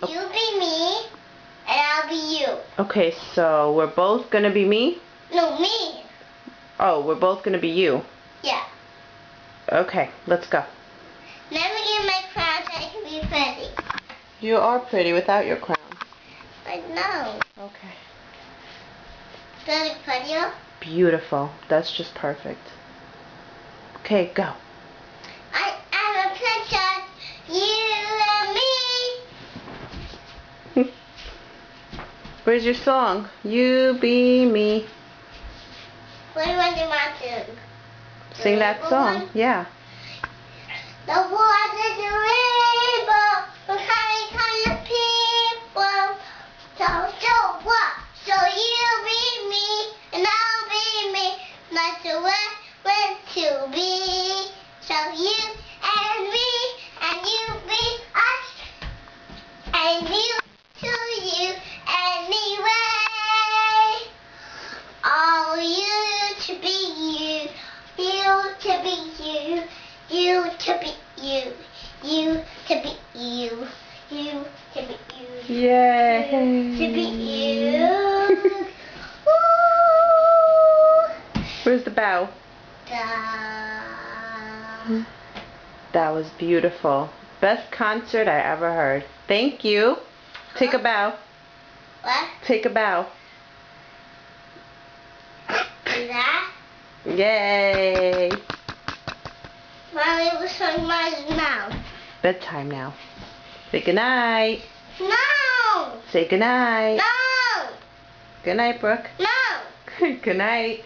You be me, and I'll be you. Okay, so we're both gonna be me? No, me. Oh, we're both gonna be you. Yeah. Okay, let's go. Let me get my crown so I can be pretty. You are pretty without your crown. I know. Okay. Does it look prettier? Beautiful. That's just perfect. Okay, go. I am a princess. You and me. Where's your song? You be me. What do you want to sing? Sing that song. One? Yeah. The world is a rainbow with kind of people. So what? So you be me and I'll be me. Like the way to be. So you and me and you be us and you to you anyway. Oh, you to be you, you to be you. You to be you, you to be you, you to be you, Yay! you to be you. Ooh. Where's the bow? Da. That was beautiful. Best concert I ever heard. Thank you. Take a bow. What? Take a bow. Do that? Yay! Mommy was showing my mouth. Bedtime now. Say goodnight. No! Say goodnight. No! Good night, Brooke. No! Good night.